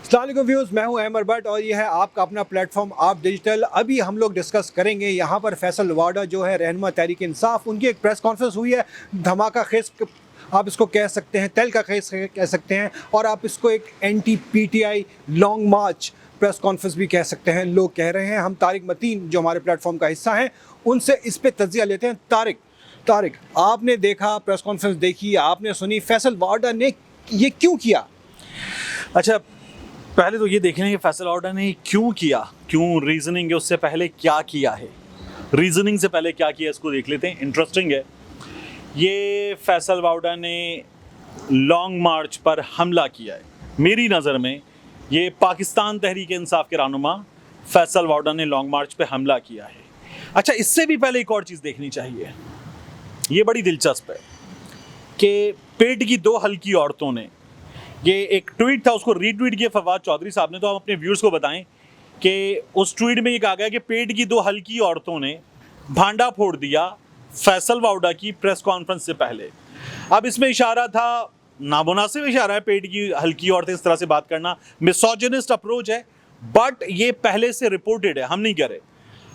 अस्सलाम वालेकुम व्यूअर्स, मैं हूं अहमर भट्ट और ये है आपका अपना प्लेटफॉर्म आप डिजिटल। अभी हम लोग डिस्कस करेंगे यहाँ पर फैसल वाडा जो है रहनुमा तहरीक इंसाफ, उनकी एक प्रेस कॉन्फ्रेंस हुई है। धमाका खेस आप इसको कह सकते हैं, तेल का खेस कह सकते हैं, और आप इसको एक एंटी पीटीआई लॉन्ग मार्च प्रेस कॉन्फ्रेंस भी कह सकते हैं। लोग कह रहे हैं, हम तारिक मतीन जो हमारे प्लेटफॉर्म का हिस्सा हैं उनसे इस पर तज्जिया लेते हैं। तारिक, आपने देखा, प्रेस कॉन्फ्रेंस देखी, आपने सुनी, फैसल वाडा ने ये क्यों किया? अच्छा, पहले तो ये देख लें कि फैसल वाडा ने क्यों किया, क्यों रीजनिंग है, उससे पहले क्या किया है। रीजनिंग से पहले क्या किया इसको देख लेते हैं, इंटरेस्टिंग है। ये फैसल वाडा ने लॉन्ग मार्च पर हमला किया है। मेरी नज़र में ये पाकिस्तान तहरीक इंसाफ के रहनुमा फैसल वाडा ने लॉन्ग मार्च पे हमला किया है। अच्छा, इससे भी पहले एक और चीज़ देखनी चाहिए, ये बड़ी दिलचस्प है कि पेट की दो हल्की औरतों ने, ये एक ट्वीट था, उसको रीट्वीट किया फवाद चौधरी साहब ने। तो आप अपने व्यूअर्स को बताएं कि उस ट्वीट में ये कहा गया कि पेट की दो हल्की औरतों ने भांडा फोड़ दिया फैसल वाडा की प्रेस कॉन्फ्रेंस से पहले। अब इसमें इशारा था, नामुनासिब इशारा है, पेट की हल्की औरतें इस तरह से बात करना मिसोजिनिस्ट अप्रोच है, बट ये पहले से रिपोर्टेड है, हम नहीं कह रहे।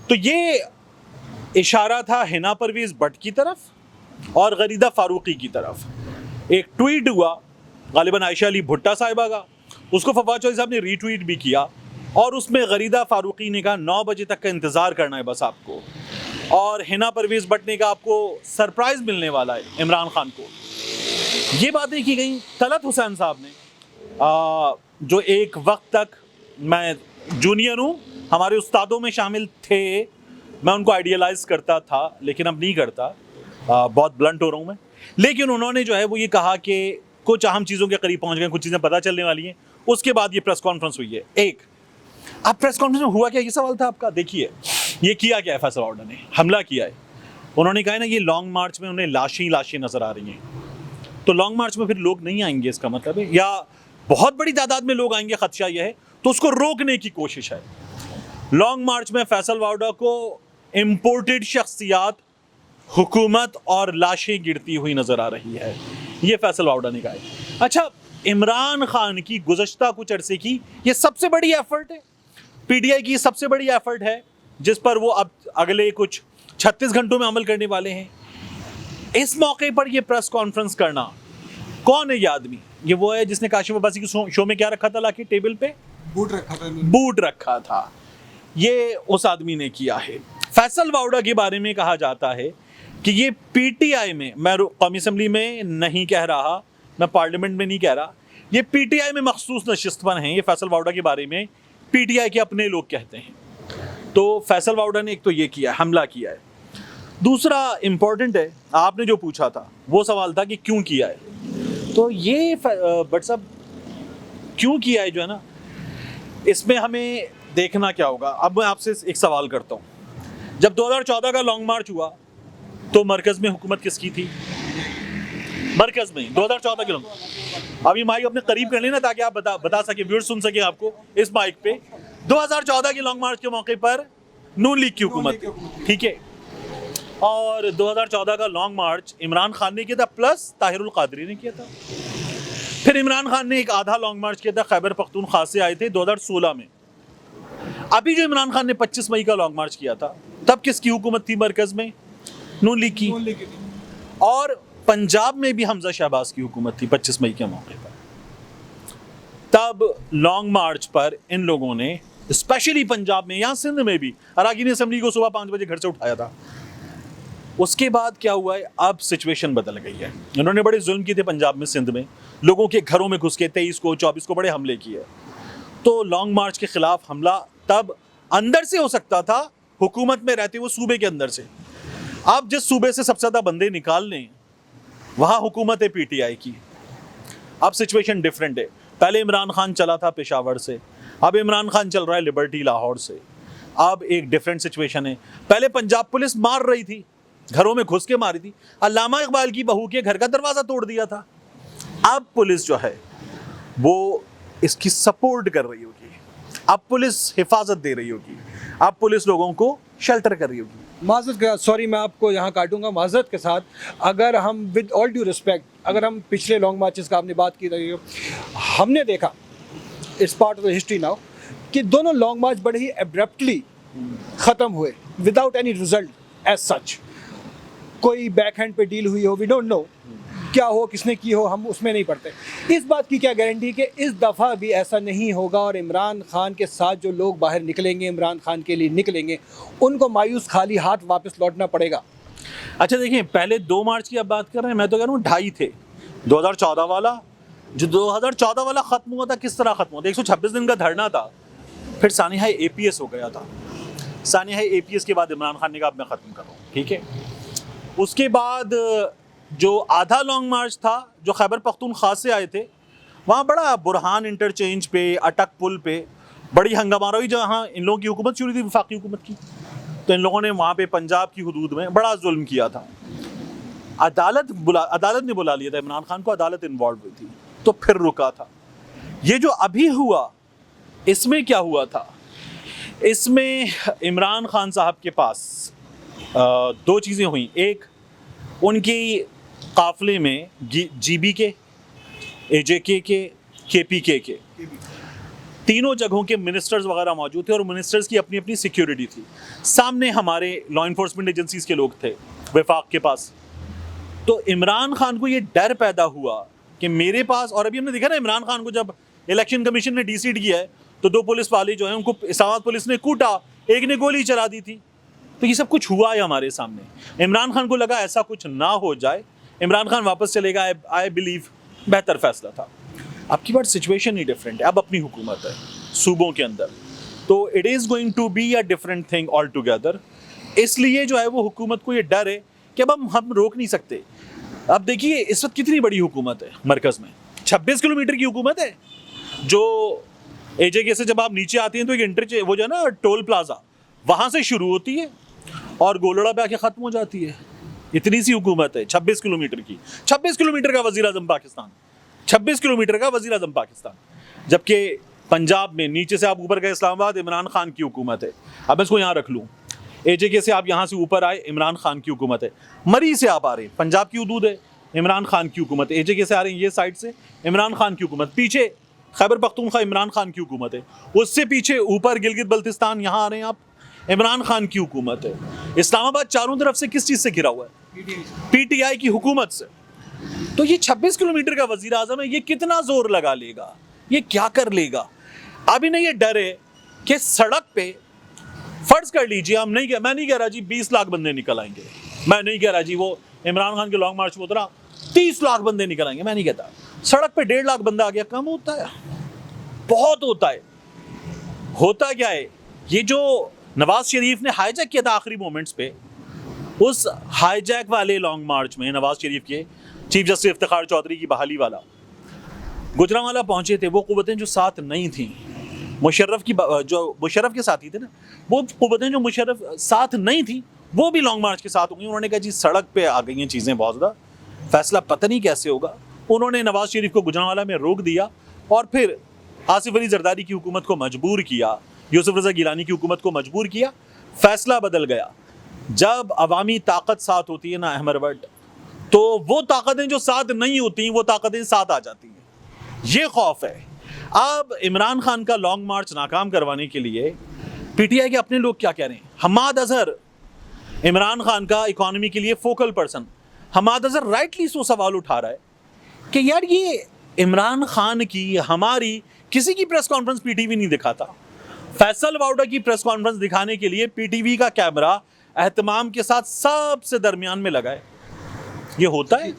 तो ये इशारा था हिना परवेज भट्ट की तरफ और गरीदा फारूकी की तरफ। एक ट्वीट हुआ गालिबन आयशा अली भुट्टा साहिबा का, उसको फवाद चौधरी साहब ने रीट्वीट भी किया, और उसमें गरीदा फारूकी ने कहा 9 बजे तक का इंतज़ार करना है बस आपको, और हिना परवेज भट्ट ने कहा आपको सरप्राइज़ मिलने वाला है इमरान खान को। ये बातें की गई। तलत हुसैन साहब ने, जो एक वक्त तक, मैं जूनियर हूँ, हमारे उस्तादों में शामिल थे, मैं उनको आइडियलाइज़ करता था लेकिन अब नहीं करता, बहुत ब्लंट हो रहा हूँ मैं। लेकिन उन्होंने जो है वो ये कहा कि कुछ अहम चीज़ों के करीब पहुंच गए, कुछ चीज़ें पता चलने वाली हैं। उसके बाद ये प्रेस कॉन्फ्रेंस हुई है। अब प्रेस कॉन्फ्रेंस में हुआ क्या, ये सवाल था आपका। देखिए ये किया क्या है, फैसल वाडा ने हमला किया है। उन्होंने कहा है ना, ये लॉन्ग मार्च में उन्हें लाशें नज़र आ रही हैं, तो लॉन्ग मार्च में फिर लोग नहीं आएंगे, इसका मतलब है, या बहुत बड़ी तादाद में लोग आएंगे, खदशा यह है, तो उसको रोकने की कोशिश है। लॉन्ग मार्च में फैसल वाडा को इम्पोर्टेड शख्सियात, हुकूमत और लाशें गिरती हुई नज़र आ रही है, ये फैसल वाडा ने कहा है। अच्छा, इमरान खान की गुज़श्ता कुछ अरसे की ये सबसे बड़ी एफर्ट है, पीटीआई की सबसे बड़ी एफर्ट है, जिस पर वो अब अगले कुछ 36 घंटों में अमल करने वाले हैं। इस मौके पर ये प्रेस कॉन्फ्रेंस करना, कौन है ये आदमी? ये वो है जिसने काशिफ अब्बासी की शो में क्या रखा था, लाके टेबल पे बूट रखा था। ये उस आदमी ने किया है। फैसल वाडा के बारे में कहा जाता है कि ये पीटीआई में, मैं कौमी असम्बली में नहीं कह रहा, मैं पार्लियामेंट में नहीं कह रहा, ये पीटीआई में मखसूस नशिस्तवन हैं। ये फैसल वाडा के बारे में पीटीआई के अपने लोग कहते हैं। तो फैसल वाडा ने एक तो ये किया, हमला किया है। दूसरा इम्पोर्टेंट है, आपने जो पूछा था वो सवाल था कि क्यों किया है। तो ये बट साहब क्यों किया है जो है ना, इसमें हमें देखना क्या होगा। अब मैं आपसे एक सवाल करता हूँ, जब 2014 का लॉन्ग मार्च हुआ तो मरकज़ में हुकूमत किसकी थी? मरकज़ में 2014 के लॉन्ग, अब ये माइक अपने करीब कर लेना ताकि आप बता सके, व्यूअर्स सुन सके आपको इस माइक पे। 2014 के लॉन्ग मार्च के मौके पर नून लीग की हुकूमत थी, ठीक है। और 2014 का लॉन्ग मार्च इमरान खान ने किया था, प्लस ताहिरुल कादरी ने किया था। फिर इमरान खान ने एक आधा लॉन्ग मार्च किया था, खैबर पख्तूनख्वा से आए थे 2016 में। अभी जो इमरान खान ने 25 मई का लॉन्ग मार्च किया था, तब किसकी हुकूमत थी मरकज़ में? नून लीग की। और पंजाब में भी हमजा शहबाज की हुकूमत थी 25 मई के मौके पर। तब लॉन्ग मार्च पर इन लोगों ने, स्पेशली पंजाब में, यहाँ सिंध में भी, अराकीन असम्बली को सुबह 5 बजे घर से उठाया था। उसके बाद क्या हुआ है, अब सिचुएशन बदल गई है। इन्होंने बड़े जुल्म किए थे पंजाब में, सिंध में, लोगों के घरों में घुस के 23 को 24 को बड़े हमले किए। तो लॉन्ग मार्च के खिलाफ हमला तब अंदर से हो सकता था, हुकूमत में रहते हुए सूबे के अंदर से। अब जिस सूबे से सबसे ज़्यादा बंदे निकाल लें, वहाँ हुकूमत है पीटीआई की। अब सिचुएशन डिफरेंट है। पहले इमरान खान चला था पेशावर से, अब इमरान खान चल रहा है लिबर्टी लाहौर से। अब एक डिफरेंट सिचुएशन है। पहले पंजाब पुलिस मार रही थी, घरों में घुस के मारी थी, अल्लामा इकबाल की बहू के घर का दरवाज़ा तोड़ दिया था। अब पुलिस जो है वो इसकी सपोर्ट कर रही होगी, अब पुलिस हिफाजत दे रही होगी, अब पुलिस लोगों को शेल्टर कर रही होगी। माज़रत के साथ, सॉरी मैं आपको यहाँ काटूंगा, माज़रत के साथ, अगर हम विद ऑल ड्यू रिस्पेक्ट, अगर हम पिछले लॉन्ग मार्चेस का आपने बात की रही हो, हमने देखा it's part of the history now कि दोनों लॉन्ग मार्च बड़े ही एब्रप्टली ख़त्म हुए without any result as such. कोई बैक हैंड पे डील हुई हो, वी डोंट नो क्या हो, किसने की हो, हम उसमें नहीं पड़ते। इस बात की क्या गारंटी कि इस दफ़ा भी ऐसा नहीं होगा और इमरान खान के साथ जो लोग बाहर निकलेंगे, इमरान खान के लिए निकलेंगे, उनको मायूस खाली हाथ वापस लौटना पड़ेगा। अच्छा देखिए, पहले 2 मार्च की आप बात कर रहे हैं, मैं तो कह रहा हूँ 2.5 थे। 2014 वाला, जो 2014 वाला ख़त्म हुआ था, किस तरह ख़त्म हुआ था? 126 दिन का धरना था, फिर सानिया APS हो गया था। सानिया APS के बाद इमरान खान ने कहा अब मैं ख़त्म कर रहा हूँ, ठीक है। उसके बाद जो आधा लॉन्ग मार्च था, जो खैबर पख्तूनख्वा से आए थे, वहाँ बड़ा बुरहान इंटरचेंज पे, अटक पुल पे बड़ी हंगामा रही, जहाँ इन लोगों की हुकूमत शुरू थी, वफाकी हुकूमत की। तो इन लोगों ने वहाँ पे पंजाब की हुदूद में बड़ा जुल्म किया था। अदालत ने बुला लिया था इमरान खान को, अदालत इन्वॉल्व हुई थी, तो फिर रुका था। ये जो अभी हुआ, इसमें क्या हुआ था? इसमें इमरान खान साहब के पास 2 चीज़ें हुई। एक, उनकी काफ़िले में GB के, AJK के, KPK के तीनों जगहों के मिनिस्टर्स वगैरह मौजूद थे और मिनिस्टर्स की अपनी अपनी सिक्योरिटी थी। सामने हमारे लॉ इन्फोर्समेंट एजेंसीज के लोग थे वफाक के पास। तो इमरान खान को ये डर पैदा हुआ कि मेरे पास, और अभी हमने देखा ना इमरान खान को जब इलेक्शन कमीशन ने डिसीड किया है तो 2 पुलिस वाले जो हैं उनको इस्लामाबाद पुलिस ने कूटा, एक ने गोली चला दी थी। तो ये सब कुछ हुआ है हमारे सामने। इमरान खान को लगा ऐसा कुछ ना हो जाए, इमरान खान वापस चलेगा, आई बिलीव बेहतर फैसला था। आपकी बात सिचुएशन ही डिफरेंट है, अब अपनी हुकूमत है सूबों के अंदर, तो it is going to be a different thing altogether. इसलिए जो है वो हुकूमत को ये डर है कि अब हम रोक नहीं सकते। अब देखिए इस वक्त कितनी बड़ी हुकूमत है मरकज़ में, 26 किलोमीटर की हुकूमत है। जो AJK से जब आप नीचे आते हैं तो एक इंटरचेंज, वो जो है ना टोल प्लाजा, वहाँ से शुरू होती है और गोलड़ा पे आके ख़त्म हो जाती है। इतनी सी हुकूमत है 26 किलोमीटर की। 26 किलोमीटर का वज़ीर आज़म पाकिस्तान, 26 किलोमीटर का वज़ीर आज़म पाकिस्तान। जबकि पंजाब में नीचे से आप ऊपर गए इस्लामाबाद, इमरान खान की हुकूमत है। अब इसको यहाँ रख लूँ, AJK से आप यहाँ से ऊपर आए, इमरान खान की हुकूमत है। मरी से आप आ रहे हैं, पंजाब की हुदूद है, इमरान खान की हुकूमत है। AJK से आ रहे हैं ये साइड से, इमरान खान की हुकूमत। पीछे खैबर पख्तूनख्वा, इमरान खान की हुकूमत है। उससे पीछे ऊपर गिलगित बल्तिस्तान, यहाँ आ रहे हैं आप, इमरान खान की हुकूमत है। इस्लामाबाद चारों तरफ से किस चीज़ से घिरा हुआ है? PTI की हुकूमत से। तो ये 26 किलोमीटर का वज़ीर आज़म है, ये कितना जोर लगा लेगा, ये क्या कर लेगा? अब इन्हें ये डर है कि सड़क पे, फर्ज कर लीजिए, मैं नहीं कह रहा जी 20 लाख बंदे निकल आएंगे, मैं नहीं कह रहा जी वो इमरान खान के लॉन्ग मार्च में उतरा 30 लाख बंदे निकल आएंगे, मैं नहीं कहता। सड़क पे 1.5 लाख बंदा आ गया, कम होता है? बहुत होता है। होता क्या है, ये जो नवाज शरीफ ने हाईजैक किया था आखिरी मोमेंट्स पे, उस हाईजैक वाले लॉन्ग मार्च में नवाज शरीफ के चीफ जस्टिस इफ्तिखार चौधरी की बहाली वाला, गुजरांवाला पहुंचे थे। वो कुव्वतें जो साथ नहीं थी मुशर्रफ की, जो मुशर्रफ के साथी थे ना, वो कुव्वतें जो मुशर्रफ साथ नहीं थी वो भी लॉन्ग मार्च के साथ हो गई। उन्होंने कहा जी सड़क पे आ गई हैं चीज़ें बहुत ज़्यादा, फैसला पता नहीं कैसे होगा। उन्होंने नवाज शरीफ को गुजरांवाला में रोक दिया और फिर आसिफ अली जरदारी की हुकूमत को मजबूर किया, यूसुफ रज़ा गिलानी की हुकूमत को मजबूर किया। फैसला बदल गया। जब अवामी ताकत साथ होती है ना अहमर भट्ट, तो वो ताकतें जो साथ नहीं होती वो ताकतें साथ आ जाती हैं। ये खौफ है। अब इमरान खान का लॉन्ग मार्च नाकाम करवाने के लिए PTI के अपने लोग क्या कह रहे हैं? हम्माद अजहर, इमरान खान का इकोनॉमी के लिए focal person, Hammad Azhar rightly so सवाल उठा रहा है कि यार ये इमरान खान की, हमारी किसी की प्रेस कॉन्फ्रेंस PTV नहीं दिखाता। फैसल वाउडा की प्रेस कॉन्फ्रेंस दिखाने के लिए PTV का कैमरा एहतमाम के साथ सबसे दरमियान में लगा है। ये होता है।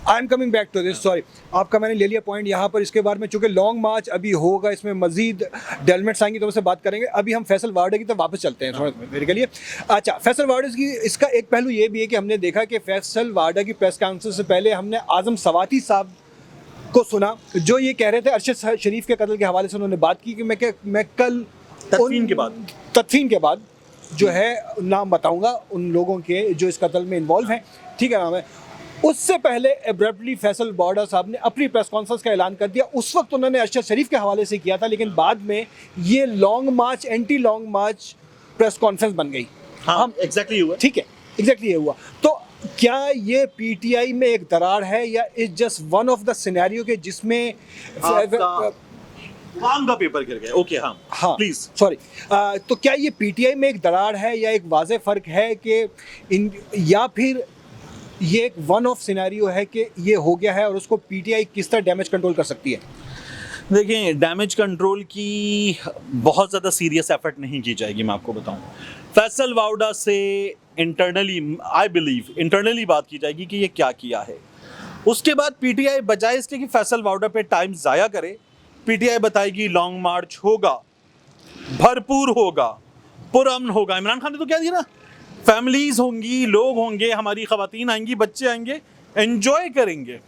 I am coming back to this, sorry आपका मैंने ले लिया पॉइंट यहाँ पर। इसके बारे में चूंकि लॉन्ग मार्च अभी होगा, इसमें मजीद डेवलपमेंट्स आएंगी तो उससे बात करेंगे। अभी हम फैसल वार्डे की तरफ वापस चलते हैं थोड़ा मेरे के लिए। अच्छा, फैसल वार्डे की इसका एक पहलू ये भी है कि हमने देखा कि फैसल वार्डे की प्रेस कॉन्फ्रेंस से पहले हमने आजम सवाती साहब को सुना, जो ये कह रहे थे अरशद शरीफ के कत्ल के हवाले से उन्होंने बात की कि मैं कल तदफीन के बाद जो है नाम बताऊंगा उन लोगों के जो इस कत्ल में इन्वॉल्व हैं, ठीक है नाम है। उससे पहले एब्रप्टली फैसल वार्डा साहब ने अपनी प्रेस कॉन्फ्रेंस का ऐलान कर दिया। उस वक्त उन्होंने अरशद शरीफ के हवाले से किया था, लेकिन बाद में ये लॉन्ग मार्च, एंटी लॉन्ग मार्च प्रेस कॉन्फ्रेंस बन गई। हाँ, एग्जैक्टली हुआ। ठीक है, एग्जैक्टली ये हुआ। तो क्या ये PTI में एक दरार है या is just one of the scenario के जिसमें वाम का पेपर गिर गया, ओके, हाँ हाँ प्लीज। सॉरी। तो क्या ये पीटीआई में एक दरार है या एक वाज़ेह फ़र्क है कि इन, या फिर ये एक वन ऑफ सिनेरियो है कि ये हो गया है और उसको पीटीआई किस तरह डैमेज कंट्रोल कर सकती है? देखिए, डैमेज कंट्रोल की बहुत ज़्यादा सीरियस एफर्ट नहीं की जाएगी, मैं आपको बताऊं। फैसल वाउडा से इंटरनली, आई बिलीव इंटरनली बात की जाएगी कि ये क्या किया है। उसके बाद पीटीआई बजाय इसके कि फैसल वाउडा पे टाइम ज़ाया करे, पीटीआई बताएगी लॉन्ग मार्च होगा, भरपूर होगा, पुरअमन होगा। इमरान खान ने तो क्या दिया ना, फैमिलीज होंगी, लोग होंगे, हमारी खवातीन आएंगी, बच्चे आएंगे, एंजॉय करेंगे,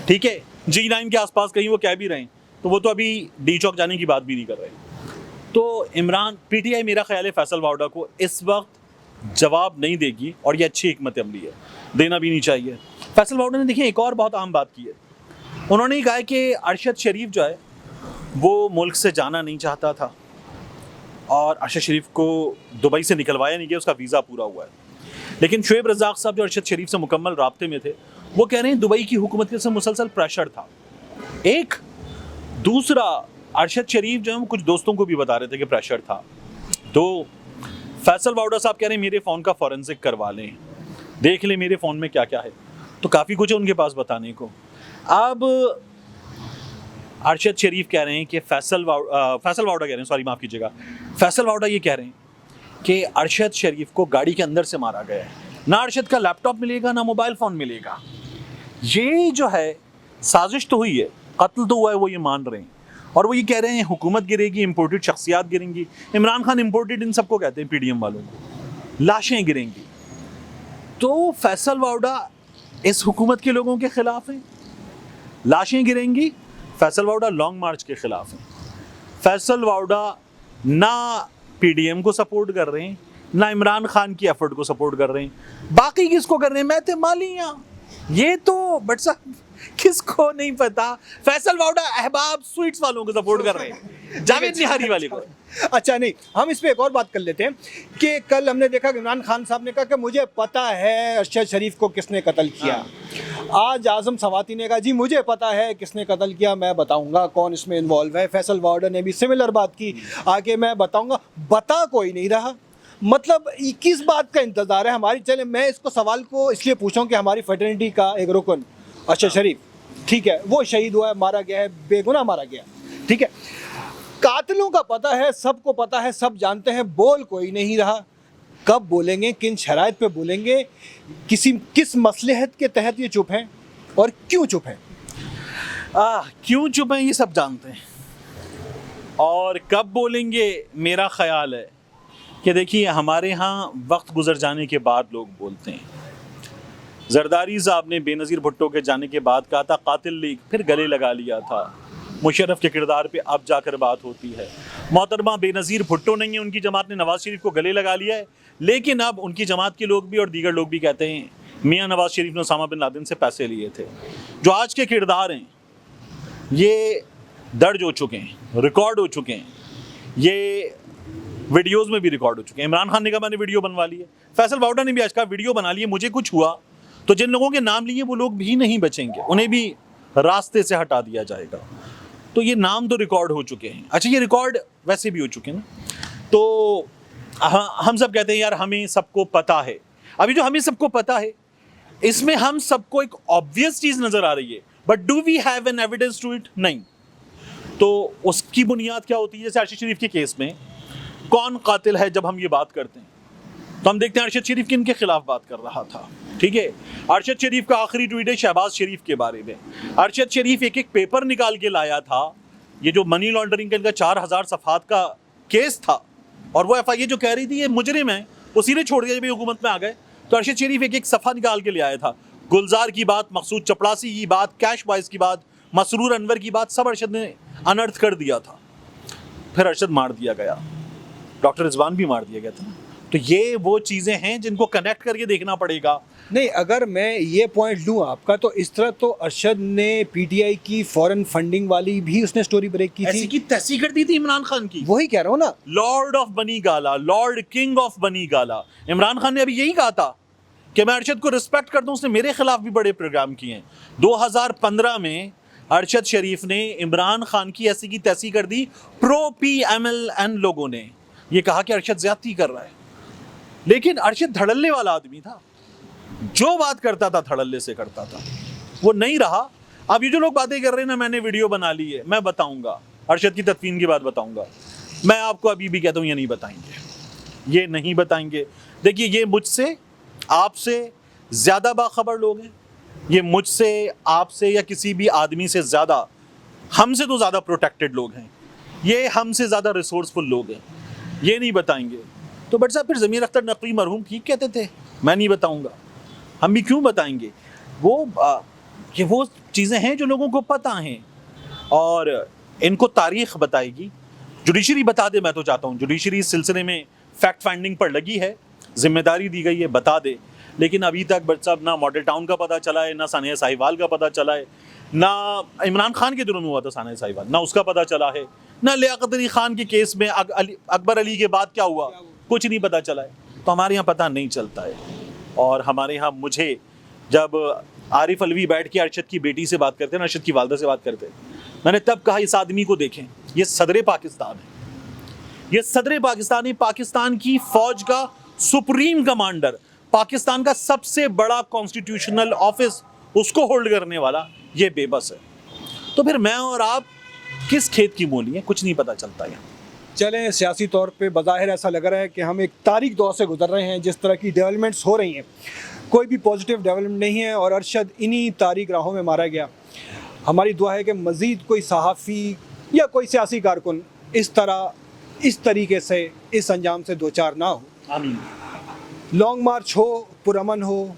ठीक है। G9 के आसपास कहीं वो कह भी रहे हैं, तो वो तो अभी डी चौक जाने की बात भी नहीं कर रहे। तो पीटीआई मेरा ख्याल है फैसल वाउडा को इस वक्त जवाब नहीं देगी, और ये अच्छी हिकमत अमली है, देना भी नहीं चाहिए। फैसल वाउडा ने देखिए एक और बहुत आम बात की है, उन्होंने कहा है कि अरशद शरीफ जो है वो मुल्क से जाना नहीं चाहता था, और अरशद शरीफ को दुबई से निकलवाया नहीं गया, उसका वीज़ा पूरा हुआ है। लेकिन शुएब रज़ाक साहब जो अरशद शरीफ से मुकम्मल राब्ते में थे, वो कह रहे हैं दुबई की हुकूमत के से मुसलसल प्रेशर था। एक दूसरा, अरशद शरीफ जो है वो कुछ दोस्तों को भी बता रहे थे कि प्रेशर था। तो फैसल वाउडा साहब कह रहे हैं मेरे फ़ोन का फॉरेंसिक करवा लें, देख लें मेरे फ़ोन में क्या क्या है। तो काफ़ी कुछ है उनके पास बताने को। अब अरशद शरीफ कह रहे हैं कि फैसल वाउडा कह रहे हैं, सॉरी माफ़ कीजिएगा, फैसल वाउडा ये कह रहे हैं कि अरशद शरीफ को गाड़ी के अंदर से मारा गया है, ना अरशद का लैपटॉप मिलेगा ना मोबाइल फ़ोन मिलेगा। ये जो है साजिश तो हुई है, कत्ल तो हुआ है, वो ये मान रहे हैं। और वो ये कह रहे हैं हुकूमत गिरेगी, इंपोर्टेड शख्सियात गिरेंगी। इमरान खान इंपोर्टेड इन सबको कहते हैं, पीडीएम वालों को, लाशें गिरेंगी। तो फैसल वाउडा इस हुकूमत के लोगों के खिलाफ हैं, लाशें गिरेंगी। फैसल वाउडा लॉन्ग मार्च के खिलाफ हैं। फैसल वाउडा ना पीडीएम को सपोर्ट कर रहे हैं, ना इमरान खान की एफर्ट को सपोर्ट कर रहे हैं। बाकी किसको कर रहे हैं? मैं थे मालिया, ये तो बट साहब किसको नहीं पता। फैसल वाउडा अहबाब स्वीट्स वालों को सपोर्ट कर रहे हैं, जावेद निहारी वाले को। अच्छा नहीं, हम इस पे एक और बात कर लेते हैं कि कल हमने देखा कि इमरान खान साहब ने कहा कि मुझे पता है अरशद शरीफ को किसने कत्ल किया। आज आज़म सवाती ने कहा जी मुझे पता है किसने कत्ल किया, मैं बताऊंगा कौन इसमें इन्वॉल्व है। फैसल वाउडा ने भी सिमिलर बात की, आगे मैं बताऊंगा, बता कोई नहीं रहा। मतलब किस बात का इंतज़ार है हमारी? चले मैं इसको सवाल को इसलिए पूछूं कि हमारी फेटर्निटी का एक रुकन अरशद शरीफ, ठीक है, वो शहीद हुआ है, मारा गया है, बेगुनाह मारा गया, ठीक है। कातिलों का पता है, सबको पता है, सब जानते हैं, बोल कोई नहीं रहा। कब बोलेंगे, किन शराइत पे बोलेंगे, किस मसलहत के तहत ये चुप हैं और क्यों चुप हैं? क्यों चुप हैं ये सब जानते हैं, और कब बोलेंगे मेरा ख्याल है कि देखिए हमारे यहाँ वक्त गुजर जाने के बाद लोग बोलते हैं। जरदारी साहब ने बेनज़ीर भुट्टो के जाने के बाद कहा था कातिल लीग, फिर गले लगा लिया था। मुशर्रफ के किरदार पे अब जाकर बात होती है। मोहतरमा बेनज़ीर भुट्टो नहीं है, उनकी जमात ने नवाज़ शरीफ को गले लगा लिया है, लेकिन अब उनकी जमात के लोग भी और दीगर लोग भी कहते हैं मियाँ नवाज़ शरीफ ने उसामा बिन लादेन से पैसे लिए थे। जो आज के किरदार हैं ये दर्ज हो चुके हैं, रिकॉर्ड हो चुके हैं, ये वीडियोज़ में भी रिकॉर्ड हो चुके हैं। इमरान खान ने कहा मैंने वीडियो बनवा ली है, फैसल वाउडा ने भी आज कहा वीडियो बना लिए, मुझे कुछ हुआ तो जिन लोगों के नाम लिए वो लोग भी नहीं बचेंगे, उन्हें भी रास्ते से हटा दिया जाएगा। तो ये नाम तो रिकॉर्ड हो चुके हैं। अच्छा, ये रिकॉर्ड वैसे भी हो चुके हैं ना, तो हम सब कहते हैं यार हमें सबको पता है। अभी जो हमें सबको पता है इसमें हम सबको एक ऑब्वियस चीज़ नज़र आ रही है, but do we have an evidence to it? नहीं। तो उसकी बुनियाद क्या होती है? जैसे अरशद शरीफ के केस में कौन कातिल है, जब हम ये बात करते हैं तो हम देखते हैं अरशद शरीफ किन के खिलाफ बात कर रहा था, ठीक है। अरशद शरीफ का आखिरी ट्वीट है शहबाज शरीफ के बारे में। अरशद शरीफ एक पेपर निकाल के लाया था, ये जो मनी लॉन्ड्रिंग का 4000 सफ़ात का केस था, और वो एफआईए जो कह रही थी ये मुजरिम है, उसी ने छोड़ दिया जब ये हुकूमत में आ गए। तो अरशद शरीफ एक सफ़ा निकाल के ले आया था। गुलजार की बात, मकसूद चपड़ासी की बात, कैश बॉयज़ की बात, मसरूर अनवर की बात, सब अरशद ने अनर्थ कर दिया था। फिर अरशद मार दिया गया, डॉक्टर रिजवान भी मार दिया गया था। तो ये वो चीज़ें हैं जिनको कनेक्ट करके देखना पड़ेगा। नहीं, अगर मैं ये पॉइंट लूँ आपका, तो इस तरह तो अरशद ने पीटीआई की फॉरेन फंडिंग वाली भी उसने स्टोरी ब्रेक की ऐसी थी, की तैसी कर दी थी इमरान खान की। वही कह रहा हूँ ना, लॉर्ड ऑफ बनी गाला, लॉर्ड किंग ऑफ बनी गाला। इमरान खान ने अभी यही कहा था कि मैं अरशद को रिस्पेक्ट करता हूँ, उसने मेरे खिलाफ भी बड़े प्रोग्राम किए हैं। 2015 में अरशद शरीफ ने इमरान खान की ऐसी की तैसी कर दी, प्रो PMLN लोगों ने ये कहा कि अरशद ज्यादती कर रहा है। लेकिन अरशद धड़ल्ले वाला आदमी था, जो बात करता था धड़ल्ले से करता था, वो नहीं रहा। अब ये जो लोग बातें कर रहे हैं ना, मैंने वीडियो बना ली है, मैं बताऊंगा, अरशद की तदफीन की बात बताऊंगा। मैं आपको अभी भी कहता हूँ ये नहीं बताएंगे, ये नहीं बताएंगे। देखिए, ये मुझसे आपसे ज़्यादा बाखबर लोग हैं, ये मुझसे आपसे या किसी भी आदमी से ज़्यादा, हमसे तो ज़्यादा प्रोटेक्टेड लोग हैं, ये हमसे ज़्यादा रिसोर्सफुल लोग हैं, ये नहीं बताएंगे। तो बट साहब फिर ज़मीर अख्तर नकवी मरहूम ठीक कहते थे, मैं नहीं बताऊंगा। हम भी क्यों बताएंगे? ये वो चीज़ें हैं जो लोगों को पता हैं और इनको तारीख़ बताएगी, जुडिशरी बता दे। मैं तो चाहता हूँ जुडिशरी इस सिलसिले में फैक्ट फाइंडिंग पर लगी है, जिम्मेदारी दी गई है, बता दे। लेकिन अभी तक बट साहब ना मॉडल टाउन का पता चला है, ना सानिया साहिवाल का पता चला है, ना इमरान खान के दिनों में हुआ था सानिया साहिवाल, ना उसका पता चला है, ना लियाकत अली खान के केस में अकबर अली के बाद क्या हुआ, कुछ नहीं पता चला है। तो हमारे यहाँ पता नहीं चलता है। और हमारे यहाँ, मुझे जब आरिफ अलवी बैठ के अरशद की बेटी से बात करते हैं, अरशद की वालदा से बात करते हैं, मैंने तब कहा इस आदमी को देखें, ये सदर पाकिस्तान है, ये सदर पाकिस्तान है, पाकिस्तान की फौज का सुप्रीम कमांडर, पाकिस्तान का सबसे बड़ा कॉन्स्टिट्यूशनल ऑफिस उसको होल्ड करने वाला ये बेबस है। तो फिर मैं और आप किस खेत की मूली है, कुछ नहीं पता चलता है। चलें, सियासी तौर पे बज़ाहिर ऐसा लग रहा है कि हम एक तारीख दौर से गुजर रहे हैं। जिस तरह की डेवलपमेंट्स हो रही हैं, कोई भी पॉजिटिव डेवलपमेंट नहीं है और अरशद इन्हीं तारीख राहों में मारा गया। हमारी दुआ है कि मज़ीद कोई सहाफ़ी या कोई सियासी कारकुन इस तरीके से इस अंजाम से दो चार ना हो। आमीन। लॉन्ग मार्च हो, पुरअमन हो,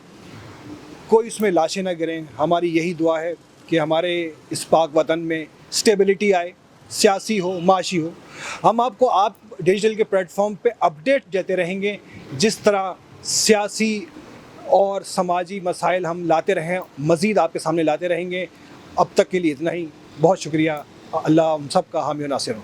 कोई उसमें लाशें ना गिरें। हमारी यही दुआ है कि हमारे इस पाक वतन में स्टेबिलिटी आए, सियासी हो, माशी हो। हम आपको आप डिजिटल के प्लेटफॉर्म पे अपडेट देते रहेंगे, जिस तरह सियासी और समाजी मसाइल हम लाते रहें, मज़ीद आपके सामने लाते रहेंगे। अब तक के लिए इतना ही, बहुत शुक्रिया। अल्लाह हम सब का हामी और नासिर हो।